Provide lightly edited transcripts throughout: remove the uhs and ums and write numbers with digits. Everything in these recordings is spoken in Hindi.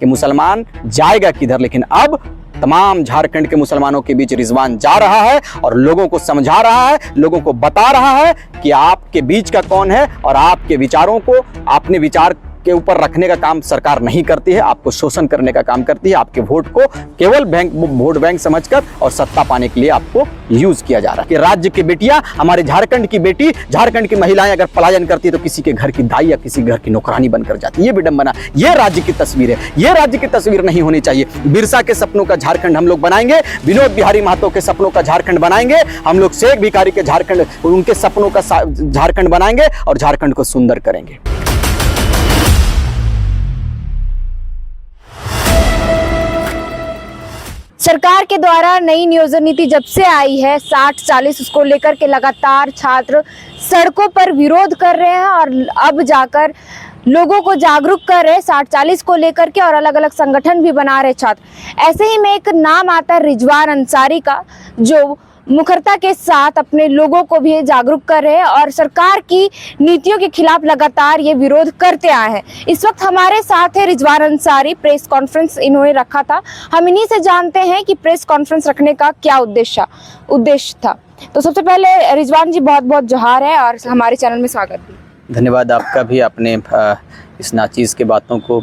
कि मुसलमान जाएगा किधर। लेकिन अब तमाम झारखंड के मुसलमानों के बीच रिजवान जा रहा है और लोगों को समझा रहा है, लोगों को बता रहा है कि आपके बीच का कौन है और आपके विचारों को अपने विचार के ऊपर रखने का काम सरकार नहीं करती है, आपको शोषण करने का काम करती है। आपके वोट को केवल वोट बैंक समझकर और सत्ता पाने के लिए आपको यूज किया जा रहा है। कि राज्य की बेटियां, हमारे झारखंड की बेटी, झारखंड की महिलाएं अगर पलायन करती है तो किसी के घर की दाई या किसी घर की नौकरानी बनकर जाती है। ये विडंबना, ये राज्य की तस्वीर है, ये राज्य की तस्वीर नहीं होनी चाहिए। बिरसा के सपनों का झारखंड हम लोग बनाएंगे, विनोद बिहारी महतो के सपनों का झारखंड बनाएंगे, हम लोग शेख भिखारी के झारखंड, उनके सपनों का झारखंड बनाएंगे और झारखंड को सुंदर करेंगे। सरकार के द्वारा नई नियोजन नीति जब से आई है 60-40 उसको लेकर के लगातार छात्र सड़कों पर विरोध कर रहे हैं और अब जाकर लोगों को जागरूक कर रहे हैं 60-40 को लेकर के और अलग अलग संगठन भी बना रहे छात्र। ऐसे ही में एक नाम आता है रिजवान अंसारी का, जो मुखरता के साथ अपने लोगों को भी जागरूक कर रहे हैं और सरकार की नीतियों के खिलाफ लगातार ये विरोध करते आए हैं। इस वक्त हमारे साथ है रिजवान अंसारी, प्रेस कॉन्फ्रेंस इन्होंने रखा था। हम इन्हीं से जानते हैं कि प्रेस कॉन्फ्रेंस रखने का क्या उद्देश्य था। तो सबसे पहले रिजवान जी बहुत बहुत जोहार है और हमारे चैनल में स्वागत भी। धन्यवाद आपका भी। अपने इस नाचीज़ के बातों को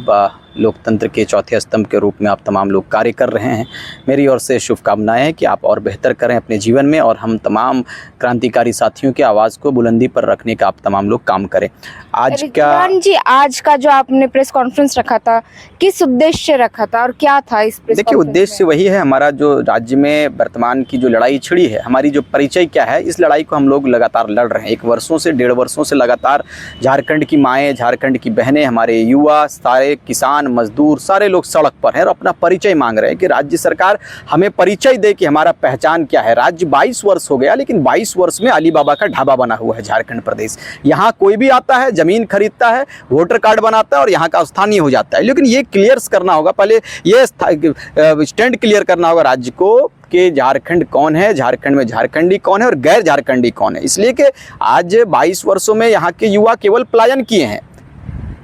लोकतंत्र के चौथे स्तंभ के रूप में आप तमाम लोग कार्य कर रहे हैं। मेरी ओर से शुभकामनाएं हैं कि आप और बेहतर करें अपने जीवन में और हम तमाम क्रांतिकारी साथियों की आवाज़ को बुलंदी पर रखने का आप तमाम लोग काम करें। आज का जो आपने प्रेस कॉन्फ्रेंस रखा था, किस उद्देश्य रखा था और क्या था इस प्रेस? देखिए, उद्देश्य वही है, हमारा जो राज्य में वर्तमान की जो लड़ाई छिड़ी है, हमारी जो परिचय क्या है, इस लड़ाई को हम लोग लगातार लड़ रहे हैं। 1 वर्षों से 1.5 वर्षों से लगातार झारखंड की माएँ, झारखंड की बहनें, हमारे युवा, सारे किसान, मजदूर, सारे लोग सड़क पर हैं और अपना परिचय मांग रहे हैं कि राज्य सरकार हमें परिचय दे कि हमारा पहचान क्या है। राज्य 22 वर्ष हो गया, लेकिन 22 वर्ष में अली बाबा का ढाबा बना हुआ है झारखंड प्रदेश। यहाँ कोई भी आता है, जमीन खरीदता है, वोटर कार्ड बनाता है और यहाँ का स्थानीय हो जाता है। लेकिन ये क्लियर करना होगा, पहले ये स्टैंड क्लियर करना होगा राज्य को कि झारखंड कौन है, झारखंड में झारखंडी कौन है और गैर झारखंडी कौन है। इसलिए कि आज 22 वर्षों में यहाँ के युवा केवल पलायन किए हैं।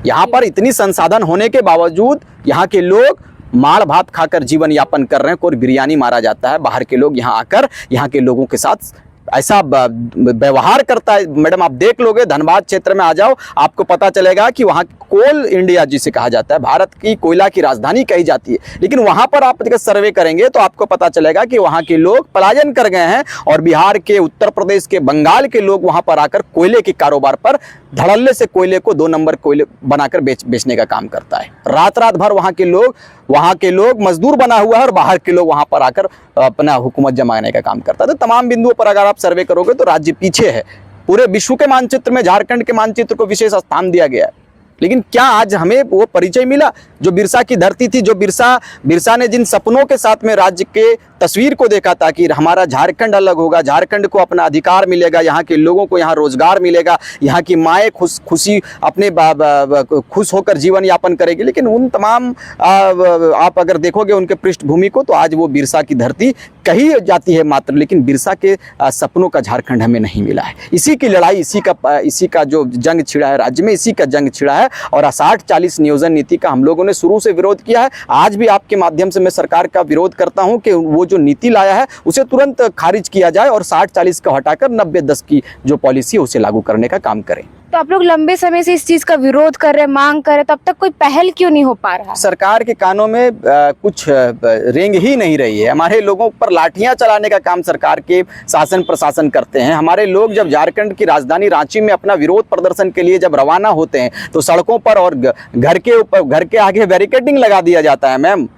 यहाँ पर इतनी संसाधन होने के बावजूद यहाँ के लोग माड़ भात खाकर जीवन यापन कर रहे हैं। कोई बिरयानी मारा जाता है, बाहर के लोग यहाँ आकर यहाँ के लोगों के साथ ऐसा व्यवहार करता है। मैडम, आप देख लोगे, धनबाद क्षेत्र में आ जाओ, आपको पता चलेगा कि वहाँ कोल इंडिया जिसे कहा जाता है, भारत की कोयला की राजधानी कही जाती है। लेकिन वहाँ पर आप जब सर्वे करेंगे तो आपको पता चलेगा कि वहाँ के लोग पलायन कर गए हैं और बिहार के, उत्तर प्रदेश के, बंगाल के लोग वहाँ पर आकर कोयले के कारोबार पर धड़ल्ले से कोयले को 2 नंबर कोयले बनाकर बेचने का काम करता है। रात भर वहाँ के लोग मजदूर बना हुआ है और बाहर के लोग वहाँ पर आकर अपना हुकूमत जमाने का काम करता है। तो तमाम बिंदुओं पर अगर आप सर्वे करोगे तो राज्य पीछे है। पूरे विश्व के मानचित्र में झारखंड के मानचित्र को विशेष स्थान दिया गया है। लेकिन क्या आज हमें वो परिचय मिला जो बिरसा की धरती थी, जो बिरसा ने जिन सपनों के साथ में राज्य के तस्वीर को देखा था कि हमारा झारखंड अलग होगा, झारखंड को अपना अधिकार मिलेगा, यहाँ के लोगों को यहाँ रोजगार मिलेगा, यहाँ की माएँ खुशी अपने खुश होकर जीवन यापन करेगी। लेकिन उन तमाम आप अगर देखोगे उनके पृष्ठभूमि को तो आज वो बिरसा की धरती कही जाती है मात्र, लेकिन बिरसा के सपनों का झारखंड हमें नहीं मिला है। इसी की लड़ाई, इसी का जो जंग छिड़ा है राज्य में, इसी का जंग छिड़ा है और 60-40 नियोजन नीति का हम लोगों ने शुरू से विरोध किया है। आज भी आपके माध्यम से मैं सरकार का विरोध करता हूं कि वो जो नीति लाया है उसे तुरंत खारिज किया जाए और 60-40 का हटाकर 90-10 की जो पॉलिसी है उसे लागू करने का काम करें। तो आप लोग लंबे समय से इस चीज का विरोध कर रहे हैं, मांग कर रहे हैं, तब तक कोई पहल क्यों नहीं हो पा रहा? सरकार के कानों में कुछ रेंग ही नहीं रही है। हमारे लोगों पर लाठियां चलाने का काम सरकार के शासन प्रशासन करते हैं। हमारे लोग जब झारखंड की राजधानी रांची में अपना विरोध प्रदर्शन के लिए जब रवाना होते हैं तो सड़कों पर और घर के आगे बैरिकेडिंग लगा दिया जाता है। मैम,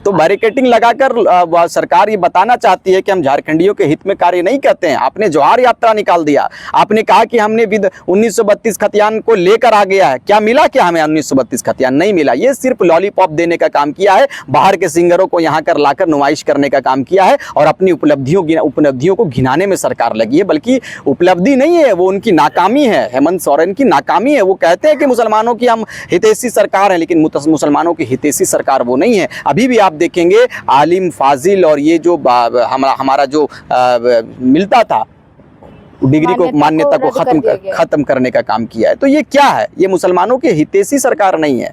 तो बैरिकेडिंग लगाकर सरकार ये बताना चाहती है कि हम झारखंडियों के हित में कार्य नहीं करते हैं। आपने जवाहर यात्रा निकाल दिया, आपने कहा कि हमने 1932 खतियान को लेकर आ गया है। क्या मिला? क्या हमें 1932 खतियान नहीं मिला। ये सिर्फ लॉलीपॉप देने का काम किया है, बाहर के सिंगरों को यहाँ कर लाकर नुमाइश करने का काम किया है और अपनी उपलब्धियों को घिनाने में सरकार लगी है। बल्कि उपलब्धि नहीं है, वो उनकी नाकामी है, हेमंत सोरेन की नाकामी है। वो कहते हैं कि मुसलमानों की हम हितैषी सरकार है, लेकिन मुसलमानों की हितैषी सरकार वो नहीं है। अभी भी आप देखेंगे आलिम फाजिल और ये जो हमारा जो मिलता था डिग्री को, मान्यता को खत्म करने का काम किया है। तो ये क्या है? ये मुसलमानों की हितैषी सरकार नहीं है।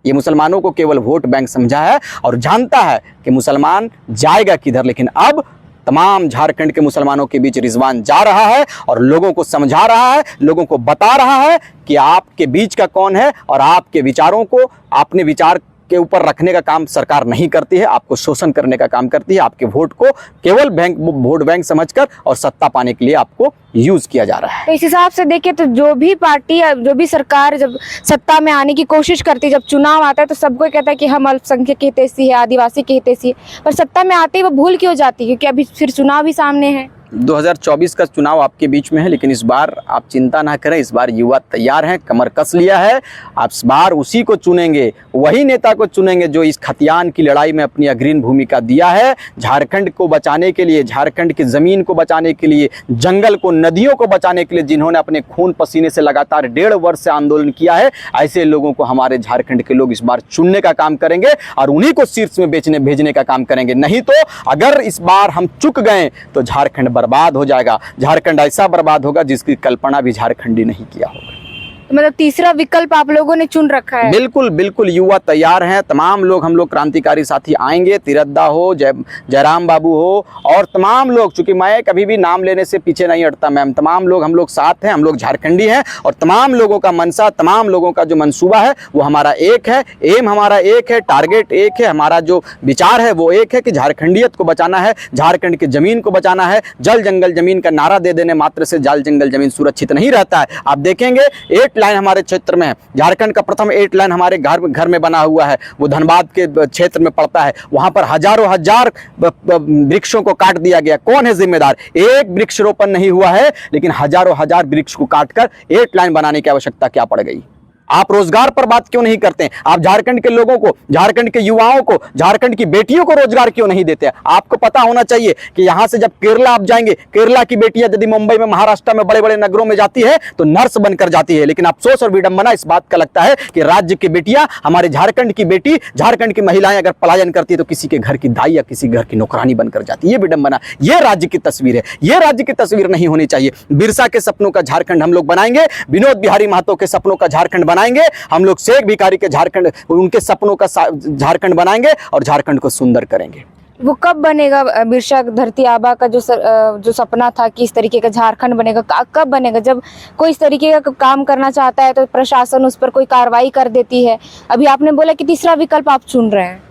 ये मुसलमानों को केवल वोट बैंक समझा है और जानता है कि मुसलमान जाएगा किधर। लेकिन अब तमाम झारखंड के मुसलमानों के बीच रिजवान जा रहा है और लोगों को समझा रहा है, लोगों को बता रहा है कि आपके बीच का कौन है और आपके विचारों को अपने विचार के ऊपर रखने का काम सरकार नहीं करती है, आपको शोषण करने का काम करती है। आपके वोट को केवल वोट बैंक समझकर और सत्ता पाने के लिए आपको यूज किया जा रहा है। तो इस हिसाब से देखिए तो जो भी पार्टी या जो भी सरकार जब सत्ता में आने की कोशिश करती है, जब चुनाव आता है तो सबको कहता है कि हम अल्पसंख्यक के हितैषी है, आदिवासी के हितैषी है, पर सत्ता में आते ही वो भूल क्यों जाती है? क्योंकि अभी फिर चुनाव भी सामने है। 2024 का चुनाव आपके बीच में है, लेकिन इस बार आप चिंता ना करें, इस बार युवा तैयार हैं, कमर कस लिया है। आप इस बार उसी को चुनेंगे, वही नेता को चुनेंगे जो इस खतियान की लड़ाई में अपनी अग्रणी भूमिका दिया है। झारखंड को बचाने के लिए, झारखंड की ज़मीन को बचाने के लिए, जंगल को, नदियों को बचाने के लिए जिन्होंने अपने खून पसीने से लगातार 1.5 वर्ष से आंदोलन किया है, ऐसे लोगों को हमारे झारखंड के लोग इस बार चुनने का काम करेंगे और उन्हीं को शीर्ष में भेजने का काम करेंगे। नहीं तो अगर इस बार हम चुक गए तो झारखंड बर्बाद हो जाएगा। झारखंड ऐसा बर्बाद होगा जिसकी कल्पना भी झारखंडी नहीं किया होगा। मतलब तीसरा विकल्प आप लोगों ने चुन रखा है। बिल्कुल बिल्कुल, युवा तैयार हैं, तमाम लोग, हम लोग क्रांतिकारी साथी आएंगे, तिरद्दा हो, जयराम बाबू हो और तमाम लोग, चूंकि मैं कभी भी नाम लेने से पीछे नहीं हटता मैम, तमाम लोग हम लोग साथ हैं, हम लोग झारखंडी हैं और तमाम लोगों का मनसा, तमाम लोगों का जो मंसूबा है वो हमारा एक है, एम हमारा एक है, टारगेट एक है, हमारा जो विचार है वो एक है कि झारखंडियत को बचाना है, झारखंड की जमीन को बचाना है। जल जंगल जमीन का नारा दे देने मात्र से जल जंगल जमीन सुरक्षित नहीं रहता है। आप देखेंगे 8 लाइन हमारे क्षेत्र में है, झारखंड का प्रथम 8 लाइन हमारे घर में बना हुआ है, वो धनबाद के क्षेत्र में पड़ता है। वहां पर हजारों हजार वृक्षों को काट दिया गया। कौन है जिम्मेदार? एक वृक्षारोपण नहीं हुआ है, लेकिन हजारों हजार वृक्ष को काटकर 8 लाइन बनाने की आवश्यकता क्या पड़ गई? आप रोजगार पर बात क्यों नहीं करते हैं? आप झारखंड के लोगों को, झारखंड के युवाओं को, झारखंड की बेटियों को रोजगार क्यों नहीं देते? आपको पता होना चाहिए कि यहां से जब केरला आप जाएंगे, केरला की बेटियां यदि मुंबई में, महाराष्ट्र में, बड़े बड़े नगरों में जाती है तो नर्स बनकर जाती है। लेकिन अफसोस और विडंबना इस बात का लगता है कि राज्य की बेटियां, हमारे झारखंड की बेटी, झारखंड की महिलाएं अगर पलायन करती है तो किसी के घर की दाई या किसी घर की नौकरानी बनकर जाती है। ये विडंबना, ये राज्य की तस्वीर है, ये राज्य की तस्वीर नहीं होनी चाहिए। बिरसा के सपनों का झारखंड हम लोग बनाएंगे, विनोद बिहारी महतो के सपनों का झारखंड बनाएंगे, हम लोग शेख भिखारी के झारखंड, उनके सपनों का झारखंड बनाएंगे और झारखंड को सुंदर करेंगे। वो कब बनेगा? बिरसा धरती आबा का जो सपना था कि इस तरीके का झारखंड बनेगा, कब बनेगा? जब कोई इस तरीके का काम करना चाहता है तो प्रशासन उस पर कोई कार्रवाई कर देती है। अभी आपने बोला कि तीसरा विकल्प आप चुन रहे हैं।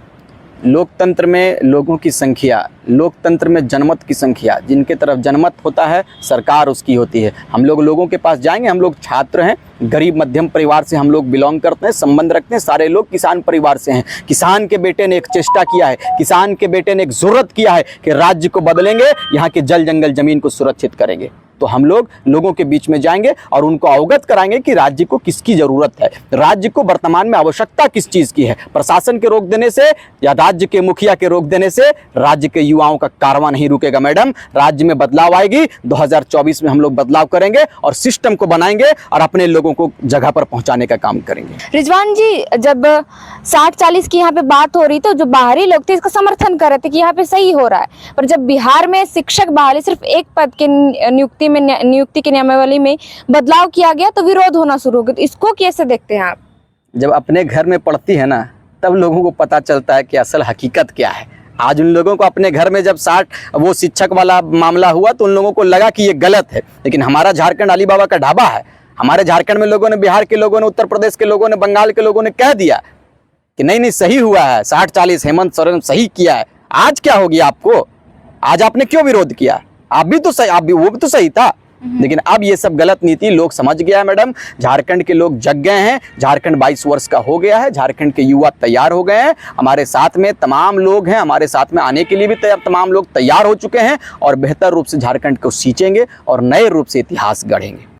लोकतंत्र में लोगों की संख्या, लोकतंत्र में जनमत की संख्या, जिनके तरफ जनमत होता है सरकार उसकी होती है। हम लोग लोगों के पास जाएंगे, हम लोग छात्र हैं, गरीब मध्यम परिवार से हम लोग बिलोंग करते हैं, संबंध रखते हैं, सारे लोग किसान परिवार से हैं। किसान के बेटे ने एक चेष्टा किया है, किसान के बेटे ने एक जरूरत किया है कि राज्य को बदलेंगे, यहाँ के जल जंगल जमीन को सुरक्षित करेंगे। तो हम लोग लोगों के बीच में जाएंगे और उनको अवगत कराएंगे कि राज्य को किसकी जरूरत है, राज्य को वर्तमान में आवश्यकता किस चीज की है। प्रशासन के रोक देने से या राज्य के मुखिया के रोक देने से राज्य के युवाओं का कारवां नहीं रुकेगा मैडम। राज्य में बदलाव आएगी, 2024 में हम लोग बदलाव करेंगे और सिस्टम को बनाएंगे और अपने लोगों को जगह पर पहुंचाने का काम करेंगे। रिजवान जी, जब 60-40 की यहाँ पे बात हो रही तो जो बाहरी लोग थे इसका समर्थन कर रहे थे कि यहाँ पे सही हो रहा है, पर जब बिहार में शिक्षक बहाली सिर्फ एक पद के नियुक्ति की नियमावली में बदलाव किया गया तो विरोध होना शुरू हो गया। तो इसको कैसे देखते हैं आप? जब अपने घर में पढ़ती है ना तब लोगों को पता चलता है कि असल हकीकत क्या है। आज उन लोगों को अपने घर में जब 60 वो शिक्षक वाला मामला हुआ तो उन लोगों को लगा कि ये गलत है, लेकिन हमारा झारखंड अली बाबा का ढाबा है। हमारे झारखंड में लोगों ने, बिहार के लोगों ने, उत्तर प्रदेश के लोगों ने, बंगाल के लोगों ने कह दिया कि नहीं नहीं सही हुआ है, 60-40 हेमंत सोरेन सही किया है। आज क्या हो गया आपको? आज आपने क्यों विरोध किया? आप भी तो सही, आप भी, वो भी तो सही था। लेकिन अब ये सब गलत नीति लोग समझ गया है मैडम। झारखंड के लोग जग गए हैं, झारखंड 22 वर्ष का हो गया है, झारखंड के युवा तैयार हो गए हैं। हमारे साथ में तमाम लोग हैं, हमारे साथ में आने के लिए भी तमाम लोग तैयार हो चुके हैं और बेहतर रूप से झारखंड को सींचेंगे और नए रूप से इतिहास गढ़ेंगे।